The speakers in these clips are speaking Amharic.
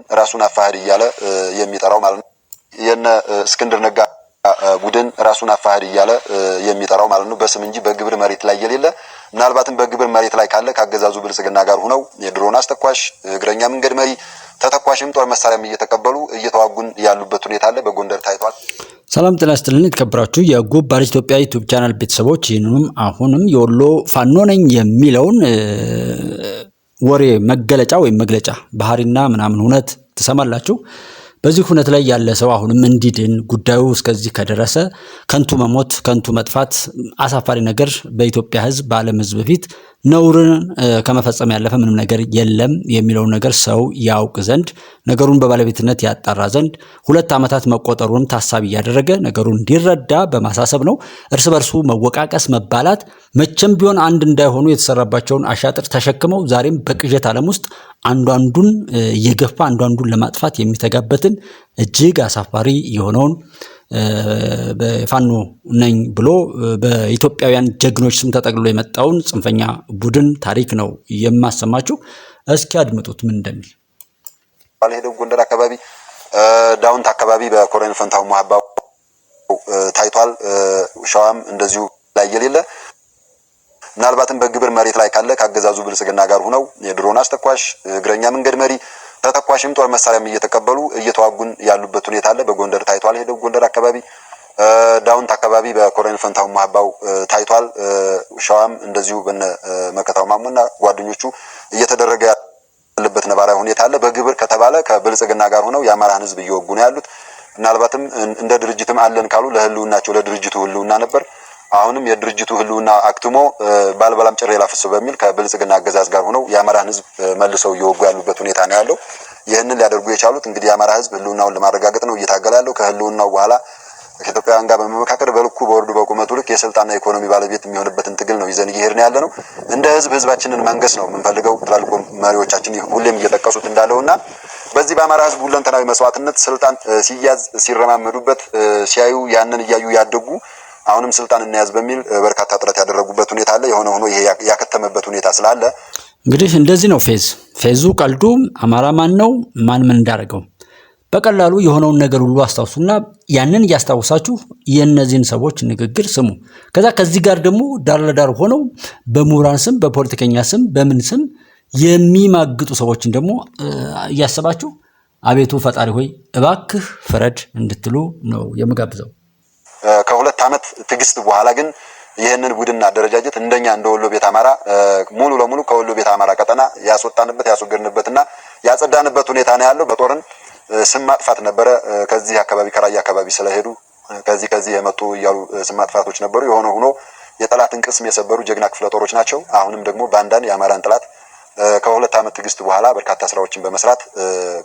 ራሱን አፋህድ እያለ የሚጠራው ማለት ነው። የነ እስክንድር ነጋ ቡድን ራሱን አፋህድ እያለ የሚጠራው ማለት ነው። በስም እንጂ በግብር መሬት ላይ የሌለ ምናልባትም በግብር መሬት ላይ ካለ ካገዛዙ ብልጽግና ጋር ሆነው የድሮን አስተኳሽ እግረኛ መንገድ መሪ ተተኳሽም ጦር መሳሪያም እየተቀበሉ እየተዋጉን ያሉበት ሁኔታ አለ። በጎንደር ታይቷል። ሰላም ጤና ይስጥልን የተከበራችሁ የጎባር ኢትዮጵያ ዩቲዩብ ቻናል ቤተሰቦች፣ ይህንንም አሁንም የወሎ ፋኖ ነኝ የሚለውን ወሬ መገለጫ ወይም መግለጫ ባህሪና ምናምን ሁነት ትሰማላችሁ። በዚህ ሁነት ላይ ያለ ሰው አሁንም እንዲድን ጉዳዩ እስከዚህ ከደረሰ ከንቱ መሞት ከንቱ መጥፋት አሳፋሪ ነገር በኢትዮጵያ ሕዝብ በዓለም ሕዝብ ፊት ነውርን ከመፈጸም ያለፈ ምንም ነገር የለም የሚለውን ነገር ሰው ያውቅ ዘንድ ነገሩን በባለቤትነት ያጣራ ዘንድ 2 ዓመታት መቆጠሩን ታሳቢ ያደረገ ነገሩን እንዲረዳ በማሳሰብ ነው። እርስ በርሱ መወቃቀስ መባላት መቼም ቢሆን አንድ እንዳይሆኑ የተሰራባቸውን አሻጥር ተሸክመው ዛሬም በቅዠት ዓለም ውስጥ አንዱን እየገፋ አንዱን ለማጥፋት የሚተጋበትን እጅግ አሳፋሪ የሆነውን በፋኖ ነኝ ብሎ በኢትዮጵያውያን ጀግኖች ስም ተጠቅልሎ የመጣውን ጽንፈኛ ቡድን ታሪክ ነው የማሰማችሁ። እስኪ አድምጡት ምን እንደሚል። ባለሄደው ጎንደር አካባቢ ዳውንት አካባቢ በኮሎኔል ፈንታው ማህባው ታይቷል። ሸዋም እንደዚሁ ላይ የሌለ ምናልባትም በግብር መሬት ላይ ካለ ካገዛዙ ብልጽግና ጋር ሆነው የድሮን አስተኳሽ እግረኛ መንገድ መሪ ተተኳሽም ጦር መሳሪያም እየተቀበሉ እየተዋጉን ያሉበት ሁኔታ አለ። በጎንደር ታይቷል። ሄደው ጎንደር አካባቢ ዳውንት አካባቢ በኮሎኔል ፈንታው ማህባው ታይቷል። ሸዋም እንደዚሁ በነ መከታው ማሙና ጓደኞቹ እየተደረገ ያለበት ነባራዊ ሁኔታ አለ። በግብር ከተባለ ከብልጽግና ጋር ሆነው የአማራን ህዝብ እየወጉ ነው ያሉት። ምናልባትም እንደ ድርጅትም አለን ካሉ ለህልውናቸው ለድርጅቱ ህልውና ነበር። አሁንም የድርጅቱ ህልውና አክትሞ ባልበላም ጭሬ ላፍስ በሚል ከብልጽግና አገዛዝ ጋር ሆነው የአማራን ህዝብ መልሰው እየወጉ ያሉበት ሁኔታ ነው ያለው። ይህንን ሊያደርጉ የቻሉት እንግዲህ የአማራ ህዝብ ህልውናውን ለማረጋገጥ ነው እየታገለ ያለው። ከህልውናው በኋላ ከኢትዮጵያውያን ጋር በመመካከር በልኩ በወርዱ በቁመቱ ልክ የስልጣንና ኢኮኖሚ ባለቤት የሚሆንበትን ትግል ነው ይዘን እየሄድን ያለ ነው። እንደ ህዝባችንን መንገስ ነው የምንፈልገው። ትላልቅ መሪዎቻችን ሁሌም እየጠቀሱት እንዳለውና በዚህ በአማራ ህዝብ ሁለንተናዊ መስዋዕትነት ስልጣን ሲያዝ ሲረማመዱበት ሲያዩ ያንን እያዩ ያደጉ አሁንም ስልጣን እናያዝ በሚል በርካታ ጥረት ያደረጉበት ሁኔታ አለ። የሆነ ሆኖ ይሄ ያከተመበት ሁኔታ ስላለ እንግዲህ እንደዚህ ነው ፌዙ ቀልዱ አማራ ማን ነው ማን ምን እንዳደረገው በቀላሉ የሆነውን ነገር ሁሉ አስታውሱና ያንን እያስታወሳችሁ የእነዚህን ሰዎች ንግግር ስሙ። ከዚህ ጋር ደግሞ ዳር ለዳር ሆነው በምሁራን ስም በፖለቲከኛ ስም በምን ስም የሚማግጡ ሰዎችን ደግሞ እያሰባችሁ አቤቱ ፈጣሪ ሆይ እባክህ ፍረድ እንድትሉ ነው የምጋብዘው። ከ2 ዓመት ትግስት በኋላ ግን ይህንን ቡድን አደረጃጀት እንደኛ እንደ ወሎ ቤት አማራ ሙሉ ለሙሉ ከወሎ ቤት አማራ ቀጠና ያስወጣንበት ያስወገድንበትና ያጸዳንበት ሁኔታ ነው ያለው። በጦርን ስም ማጥፋት ነበረ። ከዚህ አካባቢ ከራያ አካባቢ ስለሄዱ ከዚህ የመጡ እያሉ ስም ማጥፋቶች ነበሩ። የሆነ ሆኖ የጠላትን ቅስም የሰበሩ ጀግና ክፍለ ጦሮች ናቸው። አሁንም ደግሞ ባንዳን የአማራን ጠላት ከ2 ዓመት ትግስት በኋላ በርካታ ስራዎችን በመስራት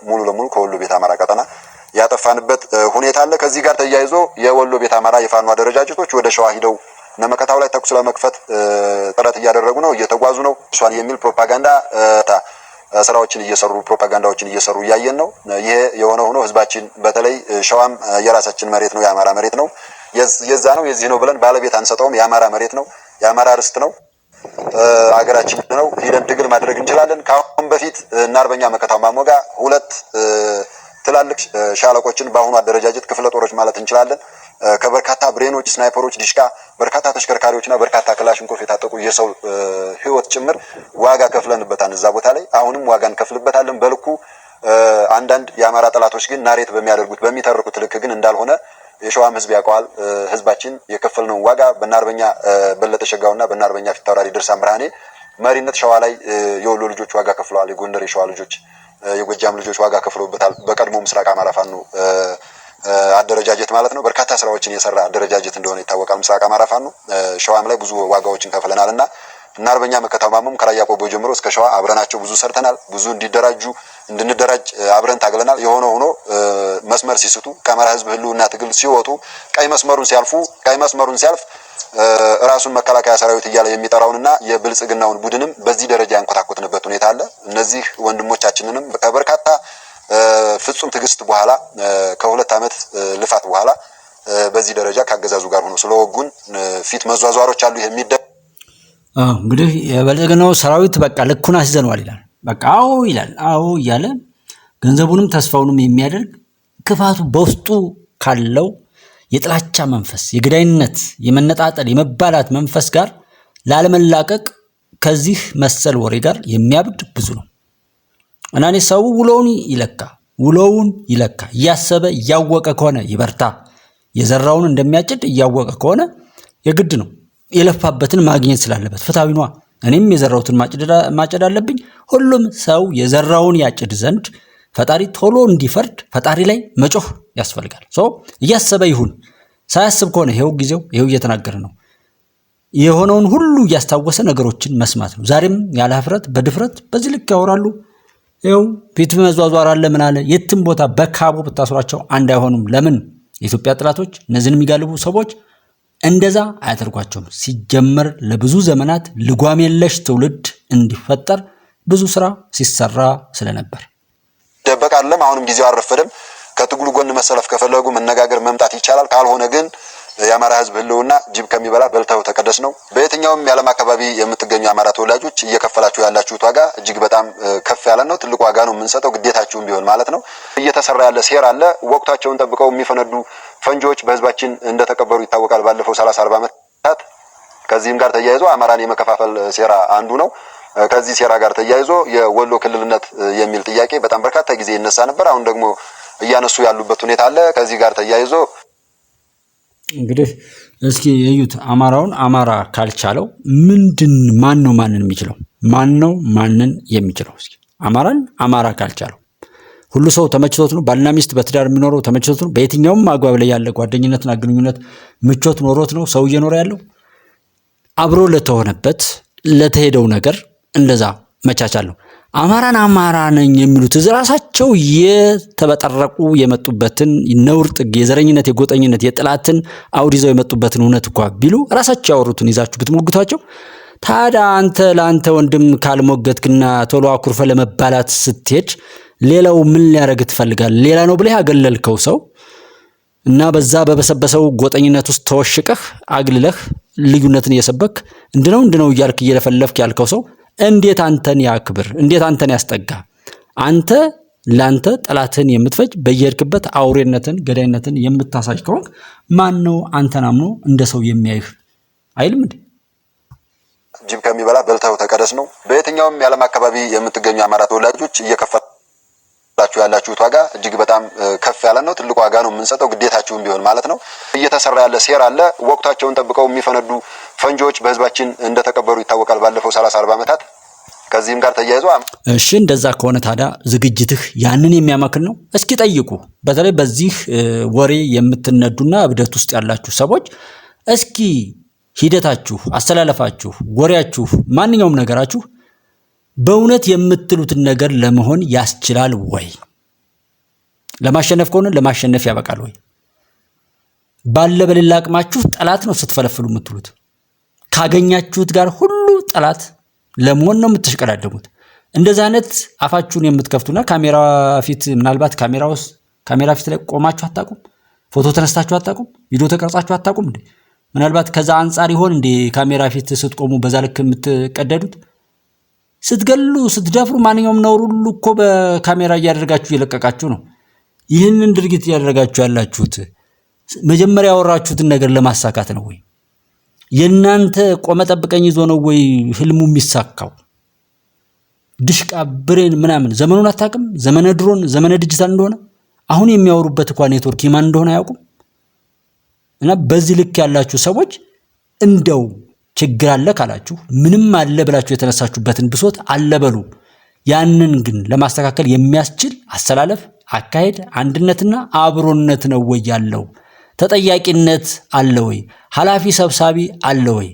ሙሉ ለሙሉ ከወሎ ቤት አማራ ቀጠና ያጠፋንበት ሁኔታ አለ። ከዚህ ጋር ተያይዞ የወሎ ቤት አማራ የፋኖ አደረጃጀቶች ወደ ሸዋ ሂደው ነመከታው ላይ ተኩስ ለመክፈት ጥረት እያደረጉ ነው፣ እየተጓዙ ነው። ሷል የሚል ፕሮፓጋንዳ ስራዎችን እየሰሩ ፕሮፓጋንዳዎችን እየሰሩ እያየን ነው። ይሄ የሆነ ሆኖ ህዝባችን በተለይ ሸዋም የራሳችን መሬት ነው፣ የአማራ መሬት ነው፣ የዛ ነው የዚህ ነው ብለን ባለቤት አንሰጠውም። የአማራ መሬት ነው፣ የአማራ ርስት ነው፣ አገራችን ነው። ሂደን ትግል ማድረግ እንችላለን። ከአሁን በፊት እና አርበኛ መከታው ማሞጋ 2 ትላልቅ ሻለቆችን በአሁኑ አደረጃጀት ክፍለ ጦሮች ማለት እንችላለን ከበርካታ ብሬኖች ስናይፐሮች ዲሽቃ በርካታ ተሽከርካሪዎችና በርካታ ክላሽንኮፍ የታጠቁ የሰው ህይወት ጭምር ዋጋ ከፍለንበታል። እዛ ቦታ ላይ አሁንም ዋጋ እንከፍልበታለን በልኩ። አንዳንድ የአማራ ጠላቶች ግን ናሬት በሚያደርጉት በሚተርኩት ልክ ግን እንዳልሆነ የሸዋም ህዝብ ያውቀዋል። ህዝባችን የከፈልነው ዋጋ በእናርበኛ በለጠ ሸጋውና በእናርበኛ ፊታውራሪ ድርሳን ብርሃኔ መሪነት ሸዋ ላይ የወሎ ልጆች ዋጋ ከፍለዋል። የጎንደር የሸዋ ልጆች የጎጃም ልጆች ዋጋ ከፍለውበታል። በቀድሞ ምስራቅ አማራ ፋኖ አደረጃጀት ማለት ነው። በርካታ ስራዎችን የሰራ አደረጃጀት እንደሆነ ይታወቃል። ምስራቅ አማራ ፋኖ ሸዋም ላይ ብዙ ዋጋዎችን ከፍለናልና እና አርበኛ መከታው ማሙም ከራያ ቆቦ ጀምሮ እስከ ሸዋ አብረናቸው ብዙ ሰርተናል። ብዙ እንድንደራጅ አብረን ታግለናል። የሆነ ሆኖ መስመር ሲስቱ ከአማራ ህዝብ ህልውና ትግል ሲወጡ ቀይ መስመሩን ሲያልፍ ራሱን መከላከያ ሰራዊት እያለ የሚጠራውንና የብልጽግናውን ቡድንም በዚህ ደረጃ ያንኮታኮትንበት ሁኔታ አለ። እነዚህ ወንድሞቻችንንም በርካታ ፍጹም ትግስት በኋላ ከ2 ዓመት ልፋት በኋላ በዚህ ደረጃ ካገዛዙ ጋር ሆኖ ስለወጉን ፊት መዟዟሮች አሉ የሚደ እንግዲህ የብልጽግናው ሰራዊት በቃ ልኩን አስይዘነዋል ይላል። በቃ አዎ ይላል። አዎ እያለ ገንዘቡንም ተስፋውንም የሚያደርግ ክፋቱ በውስጡ ካለው የጥላቻ መንፈስ፣ የግዳይነት፣ የመነጣጠል፣ የመባላት መንፈስ ጋር ላለመላቀቅ ከዚህ መሰል ወሬ ጋር የሚያብድ ብዙ ነው እና እኔ ሰው ውሎውን ይለካ እያሰበ እያወቀ ከሆነ ይበርታ። የዘራውን እንደሚያጭድ እያወቀ ከሆነ የግድ ነው የለፋበትን ማግኘት ስላለበት ፍትሃዊ ነዋ። እኔም የዘራውትን ማጨድ አለብኝ። ሁሉም ሰው የዘራውን ያጭድ ዘንድ ፈጣሪ ቶሎ እንዲፈርድ ፈጣሪ ላይ መጮህ ያስፈልጋል። እያሰበ ይሁን። ሳያስብ ከሆነ ይሄው ጊዜው ይሄው እየተናገረ ነው። የሆነውን ሁሉ እያስታወሰ ነገሮችን መስማት ነው። ዛሬም ያለ ሀፍረት በድፍረት በዚህ ልክ ያወራሉ። ይኸው ፊት መዟዟር አለ ምን አለ። የትም ቦታ በካቦ ብታስሯቸው አንድ አይሆኑም። ለምን? የኢትዮጵያ ጥላቶች እነዚህን የሚጋልቡ ሰዎች እንደዛ አያደርጓቸውም። ሲጀመር ለብዙ ዘመናት ልጓም የለሽ ትውልድ እንዲፈጠር ብዙ ስራ ሲሰራ ስለነበር ደበቅ አይደለም። አሁንም ጊዜው አልረፈደም። ከትግሉ ጎን መሰለፍ ከፈለጉ መነጋገር መምጣት ይቻላል። ካልሆነ ግን የአማራ ህዝብ ህልውና ጅብ ከሚበላ በልተው ተቀደስ ነው። በየትኛውም የዓለም አካባቢ የምትገኙ የአማራ ተወላጆች እየከፈላችሁ ያላችሁት ዋጋ እጅግ በጣም ከፍ ያለ ነው። ትልቅ ዋጋ ነው የምንሰጠው፣ ግዴታችሁም ቢሆን ማለት ነው። እየተሰራ ያለ ሴራ አለ። ወቅታቸውን ጠብቀው የሚፈነዱ ፈንጂዎች በህዝባችን እንደተቀበሩ ይታወቃል። ባለፈው 30-40 ዓመታት ከዚህም ጋር ተያይዞ አማራን የመከፋፈል ሴራ አንዱ ነው። ከዚህ ሴራ ጋር ተያይዞ የወሎ ክልልነት የሚል ጥያቄ በጣም በርካታ ጊዜ ይነሳ ነበር። አሁን ደግሞ እያነሱ ያሉበት ሁኔታ አለ። ከዚህ ጋር ተያይዞ እንግዲህ እስኪ የዩት አማራውን አማራ ካልቻለው ማን ነው ማንን የሚችለው? ማንን የሚችለው? እስኪ አማራን አማራ ካልቻለው ሁሉ ሰው ተመችቶት ነው ባልና ሚስት በትዳር የሚኖረው ተመችቶት ነው? በየትኛውም አግባብ ላይ ያለ ጓደኝነትና ግንኙነት ምቾት ኖሮት ነው ሰው እየኖረ ያለው? አብሮ ለተሆነበት ለተሄደው ነገር እንደዛ መቻቻል ነው። አማራን አማራ ነኝ የሚሉት ራሳቸው የተበጠረቁ የመጡበትን ነውር ጥግ፣ የዘረኝነት፣ የጎጠኝነት፣ የጥላትን አውድ ይዘው የመጡበትን እውነት እንኳ ቢሉ ራሳቸው ያወሩትን ይዛችሁ ብትሞግቷቸው፣ ታዲያ አንተ ለአንተ ወንድም ካልሞገትክና ቶሎ አኩርፈ ለመባላት ስትሄድ ሌላው ምን ሊያደርግ ትፈልጋል? ሌላ ነው ብለህ ያገለልከው ሰው እና በዛ በበሰበሰው ጎጠኝነት ውስጥ ተወሽቀህ አግልለህ ልዩነትን እየሰበክ እንድነው እያልክ እየለፈለፍክ ያልከው ሰው እንዴት አንተን ያክብር? እንዴት አንተን ያስጠጋ? አንተ ላንተ ጠላትን የምትፈጅ በየርክበት አውሬነትን ገዳይነትን የምታሳጅ ከሆንክ ማን ነው አንተን አምኖ እንደ ሰው የሚያይህ? አይልም እንዴ? ጅብ ከሚበላ በልተው ተቀደስ ነው። በየትኛውም የዓለም አካባቢ የምትገኙ አማራ ተወላጆች እየከፈላችሁ ያላችሁት ዋጋ እጅግ በጣም ከፍ ያለ ነው። ትልቅ ዋጋ ነው የምንሰጠው፣ ግዴታችሁም ቢሆን ማለት ነው። እየተሰራ ያለ ሴራ አለ። ወቅታቸውን ጠብቀው የሚፈነዱ ፈንጂዎች በህዝባችን እንደተቀበሩ ይታወቃል። ባለፈው 30-40 ዓመታት ከዚህም ጋር ተያይዞ እሺ፣ እንደዛ ከሆነ ታዲያ ዝግጅትህ ያንን የሚያመክን ነው? እስኪ ጠይቁ። በተለይ በዚህ ወሬ የምትነዱና እብደት ውስጥ ያላችሁ ሰዎች እስኪ ሂደታችሁ፣ አስተላለፋችሁ፣ ወሬያችሁ፣ ማንኛውም ነገራችሁ በእውነት የምትሉትን ነገር ለመሆን ያስችላል ወይ? ለማሸነፍ ከሆነ ለማሸነፍ ያበቃል ወይ? ባለ በሌላ አቅማችሁ ጠላት ነው ስትፈለፍሉ የምትሉት። ካገኛችሁት ጋር ሁሉ ጠላት ለመሆን ነው የምትሽቀዳደሙት። እንደዚህ አይነት አፋችሁን የምትከፍቱና ካሜራ ፊት ምናልባት ካሜራ ፊት ላይ ቆማችሁ አታውቁም? ፎቶ ተነስታችሁ አታውቁም? ቪዲዮ ተቀርጻችሁ አታውቁም እንዴ? ምናልባት ከዛ አንጻር ይሆን እንዴ ካሜራ ፊት ስትቆሙ በዛ ልክ የምትቀደዱት? ስትገሉ ስትደፍሩ ማንኛውም ነውር ሁሉ እኮ በካሜራ እያደረጋችሁ እየለቀቃችሁ ነው። ይህንን ድርጊት እያደረጋችሁ ያላችሁት መጀመሪያ ያወራችሁትን ነገር ለማሳካት ነው ወይ? የናንተ ቆመ ጠብቀኝ ይዞ ነው ወይ ህልሙ የሚሳካው? ድሽቃ ብሬን ምናምን ዘመኑን አታውቅም? ዘመነ ድሮን ዘመነ ዲጂታል እንደሆነ አሁን የሚያወሩበት እንኳን ኔትወርክ የማን እንደሆነ አያውቁም። እና በዚህ ልክ ያላችሁ ሰዎች እንደው ችግር አለ ካላችሁ ምንም አለ ብላችሁ የተነሳችሁበትን ብሶት አለ በሉ። ያንን ግን ለማስተካከል የሚያስችል አሰላለፍ፣ አካሄድ፣ አንድነትና አብሮነት ነው ወይ ያለው? ተጠያቂነት አለ ወይ? ኃላፊ ሰብሳቢ አለ ወይ?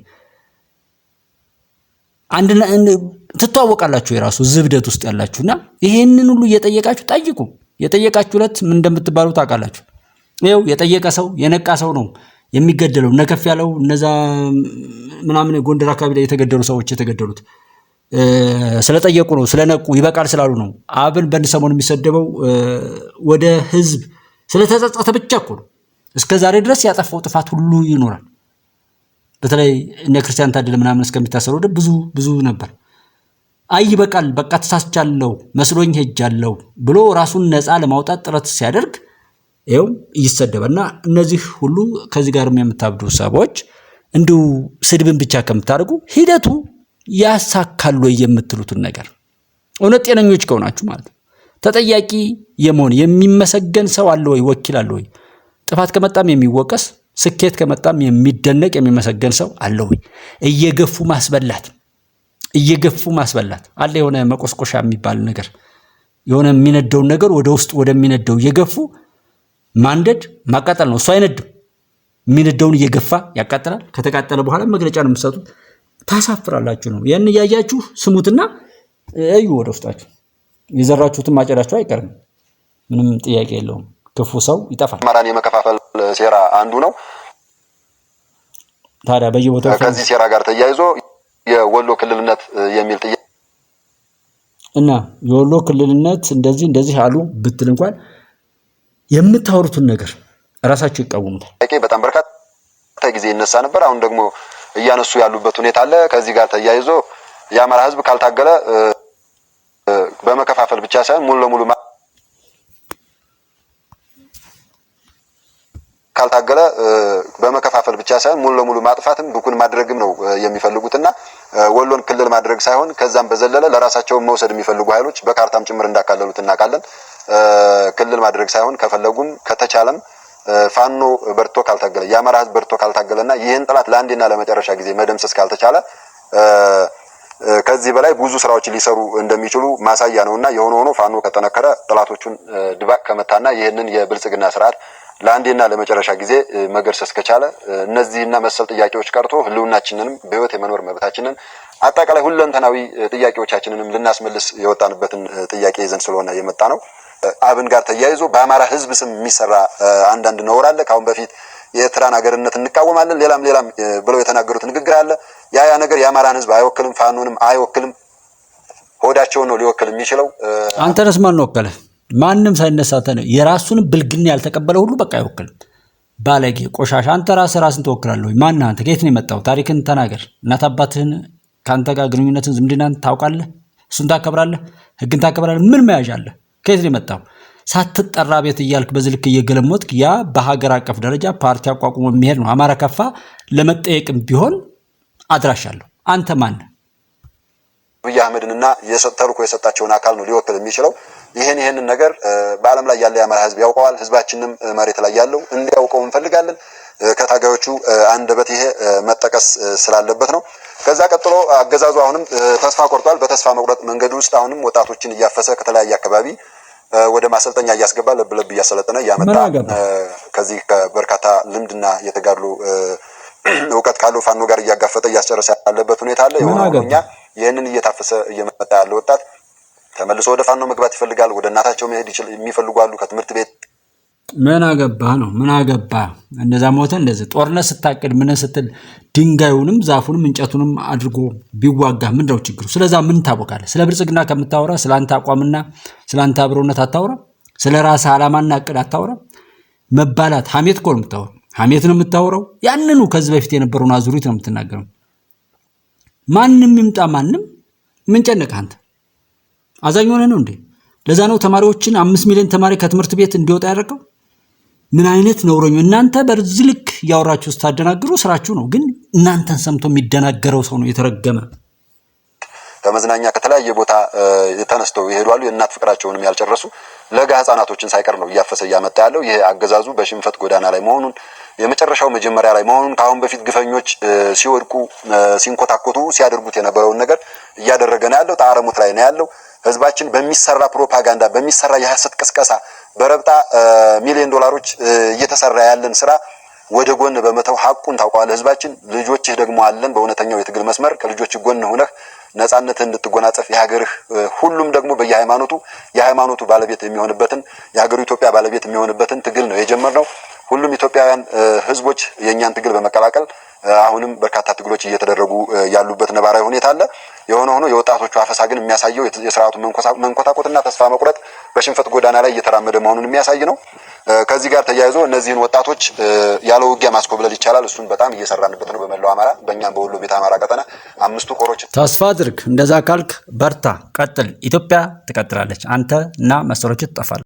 ትተዋወቃላችሁ የራሱ ዝብደት ውስጥ ያላችሁና ይሄንን ሁሉ እየጠየቃችሁ ጠይቁ። የጠየቃችሁለት ምን እንደምትባሉ ታውቃላችሁ። ይኸው የጠየቀ ሰው የነቃ ሰው ነው የሚገደለው። እነከፍ ያለው እነዛ ምናምን ጎንደር አካባቢ ላይ የተገደሉ ሰዎች የተገደሉት ስለጠየቁ ነው፣ ስለነቁ ይበቃል ስላሉ ነው። አብን በሰሞኑ የሚሰደበው ወደ ህዝብ ስለተጸጸተ ብቻ እኮ ነው። እስከ ዛሬ ድረስ ያጠፋው ጥፋት ሁሉ ይኖራል። በተለይ እነ ክርስቲያን ታደለ ምናምን እስከሚታሰሩ ብዙ ነበር። አይ በቃል በቃ ተሳስቻለሁ መስሎኝ ሄጃለሁ ብሎ ራሱን ነፃ ለማውጣት ጥረት ሲያደርግ ይኸው ይሰደበና እነዚህ ሁሉ ከዚህ ጋር የምታብዱ ሰዎች እንዲሁ ስድብን ብቻ ከምታደርጉ ሂደቱ ያሳካሉ የምትሉትን ነገር እውነት ጤነኞች ከሆናችሁ ማለት ነው ተጠያቂ የመሆን የሚመሰገን ሰው አለ ወይ ወኪል አለ ወይ ጥፋት ከመጣም የሚወቀስ ስኬት ከመጣም የሚደነቅ የሚመሰገን ሰው አለ ወይ እየገፉ ማስበላት አለ የሆነ መቆስቆሻ የሚባል ነገር የሆነ የሚነደው ነገር ወደ ውስጥ ወደሚነደው እየገፉ ማንደድ ማቃጠል ነው እሱ አይነድም የሚነደውን እየገፋ ያቃጥላል ከተቃጠለ በኋላ መግለጫ ነው የምትሰጡት ታሳፍራላችሁ ነው ያን ያያችሁ ስሙትና እዩ ወደ ውስጣችሁ የዘራችሁትን ማጨዳችሁ አይቀርም ምንም ጥያቄ የለውም ክፉ ሰው ይጠፋል አማራን የመከፋፈል ሴራ አንዱ ነው ታዲያ በየቦታው ከዚህ ሴራ ጋር ተያይዞ የወሎ ክልልነት የሚል ጥያቄ እና የወሎ ክልልነት እንደዚህ አሉ ብትል እንኳን የምታወሩትን ነገር ራሳችሁ ይቃወሙታል በጣም በርካታ ጊዜ ይነሳ ነበር አሁን ደግሞ እያነሱ ያሉበት ሁኔታ አለ ከዚህ ጋር ተያይዞ የአማራ ህዝብ ካልታገለ በመከፋፈል ብቻ ሳይሆን ሙሉ ለሙሉ ማጥፋትም ብኩን ማድረግም ነው የሚፈልጉትና ወሎን ክልል ማድረግ ሳይሆን ከዛም በዘለለ ለራሳቸው መውሰድ የሚፈልጉ ኃይሎች በካርታም ጭምር እንዳካለሉት እናውቃለን ክልል ማድረግ ሳይሆን ከፈለጉም ከተቻለም ፋኖ በርቶ ካልታገለ የአማራ ህዝብ በርቶ ካልታገለና ይህን ጥላት ለአንዴና ለመጨረሻ ጊዜ መደምሰስ ካልተቻለ ከዚህ በላይ ብዙ ስራዎች ሊሰሩ እንደሚችሉ ማሳያ ነውና የሆነ ሆኖ ፋኖ ከተነከረ ጥላቶቹን ድባቅ ከመታና ይህንን የብልጽግና ስርዓት ለአንዴና ለመጨረሻ ጊዜ መገርሰስ ከቻለ እነዚህና መሰል ጥያቄዎች ቀርቶ ህልውናችንንም በህይወት የመኖር መብታችንን አጠቃላይ ሁለንተናዊ ጥያቄዎቻችንንም ልናስመልስ የወጣንበትን ጥያቄ ይዘን ስለሆነ የመጣ ነው አብን ጋር ተያይዞ በአማራ ህዝብ ስም የሚሰራ አንዳንድ ነውር አለ ካሁን በፊት የኤርትራን ሀገርነት እንቃወማለን ሌላም ብለው የተናገሩት ንግግር አለ ያ ነገር የአማራን ህዝብ አይወክልም ፋኖንም አይወክልም ሆዳቸው ነው ሊወክል የሚችለው አንተስ ማን ነው ወከለ ማንንም ሳይነሳተ ነው የራሱን ብልግና ያልተቀበለ ሁሉ በቃ አይወክልም ባለጌ ቆሻሻ አንተ ራስን ተወክላለህ ማን አንተ ከየት ነው የመጣው ታሪክን ተናገር እናት አባትህን ካንተ ጋር ግንኙነትን ዝምድናን ታውቃለህ እሱን ታከብራለህ ህግን ታከብራለህ ምን መያዣ አለ ከየት ነው የመጣው ሳትጠራ ቤት እያልክ በዝልክ እየገለሞትክ ያ በሀገር አቀፍ ደረጃ ፓርቲ አቋቁሞ የሚሄድ ነው አማራ ከፋ ለመጠየቅም ቢሆን አድራሻለሁ አንተ ማን አብይ አህመድንና ተልዕኮ የሰጣቸውን አካል ነው ሊወክል የሚችለው ይሄንን ነገር በአለም ላይ ያለ የአማራ ህዝብ ያውቀዋል ህዝባችንም መሬት ላይ ያለው እንዲያውቀው እንፈልጋለን ከታጋዮቹ አንደበት ይሄ መጠቀስ ስላለበት ነው ከዛ ቀጥሎ አገዛዙ አሁንም ተስፋ ቆርጧል በተስፋ መቁረጥ መንገድ ውስጥ አሁንም ወጣቶችን እያፈሰ ከተለያየ አካባቢ ወደ ማሰልጠኛ እያስገባ ለብለብ እያሰለጠነ ያመጣ ከዚህ በርካታ ልምድና የተጋድሎ እውቀት ካለው ፋኖ ጋር እያጋፈጠ እያስጨረሰ ያለበት ሁኔታ አለ የሆነኛ ይሄንን እየታፈሰ እየመጣ ያለ ወጣት ተመልሶ ወደ ፋኖ መግባት ይፈልጋል ወደ እናታቸው መሄድ የሚፈልጉ አሉ ከትምህርት ቤት ምን አገባ እንደዛ ሞተ እንደዚህ ጦርነት ስታቅድ ምን ስትል ድንጋዩንም ዛፉንም እንጨቱንም አድርጎ ቢዋጋ ምንድነው ችግሩ ስለዛ ምን ታወቃለህ ስለ ብልጽግና ከምታወራ ስላንተ አቋምና ስላንተ አብሮነት አታወራ ስለ ራስ ዓላማና እቅድ አታወራ መባላት ሐሜት ኮል የምታወራው ሐሜት ነው የምታወራው ያንኑ ከዚህ በፊት የነበረውን አዙሪት ነው የምትናገረው ማንንም ይምጣ ማንንም ምን ጨነቀህ አንተ አዛኝ ሆነህ ነው እንዴ ለዛ ነው ተማሪዎችን 5 ሚሊዮን ተማሪ ከትምህርት ቤት እንዲወጣ ያደረገው ምን አይነት ነውረኝ እናንተ በርዝልክ ያወራችሁ ስታደናግሩ ስራችሁ ነው ግን እናንተን ሰምቶ የሚደናገረው ሰው ነው የተረገመ ከመዝናኛ ከተለያየ ቦታ ተነስተው ይሄዳሉ የእናት ፍቅራቸውንም ያልጨረሱ ለጋ ህፃናቶችን ሳይቀር ነው እያፈሰ ያመጣ ያለው ይሄ አገዛዙ በሽንፈት ጎዳና ላይ መሆኑን የመጨረሻው መጀመሪያ ላይ መሆኑን ካሁን በፊት ግፈኞች ሲወድቁ ሲንኮታኮቱ ሲያደርጉት የነበረውን ነገር እያደረገ ነው ያለው ታረሙት ላይ ነው ያለው ህዝባችን በሚሰራ ፕሮፓጋንዳ በሚሰራ የሐሰት ቅስቀሳ በረብጣ ሚሊዮን ዶላሮች እየተሰራ ያለን ስራ ወደ ጎን በመተው ሐቁን ታውቃለህ ህዝባችን ልጆችህ ደግሞ አለን በእውነተኛው የትግል መስመር ከልጆች ጎን ሆነህ ነፃነትን እንድትጎናጸፍ የሀገርህ ሁሉም ደግሞ የሃይማኖቱ ባለቤት የሚሆንበትን የሀገሩ ኢትዮጵያ ባለቤት የሚሆንበትን ትግል ነው የጀመርነው ሁሉም ኢትዮጵያውያን ህዝቦች የኛን ትግል በመቀላቀል አሁንም በርካታ ትግሎች እየተደረጉ ያሉበት ነባራዊ ሁኔታ አለ የሆነ ሆኖ የወጣቶቹ አፈሳ ግን የሚያሳየው የስርዓቱ መንኮታኮትና ተስፋ መቁረጥ በሽንፈት ጎዳና ላይ እየተራመደ መሆኑን የሚያሳይ ነው ከዚህ ጋር ተያይዞ እነዚህን ወጣቶች ያለ ውጊያ ማስኮብለል ይቻላል። እሱን በጣም እየሰራንበት ነው በመላው አማራ። በእኛም በወሎ ቤት አማራ ቀጠና 5ቱ ኮሮች ተስፋ አድርግ። እንደዛ ካልክ በርታ፣ ቀጥል። ኢትዮጵያ ትቀጥላለች። አንተ እና መሰሎች ትጠፋል።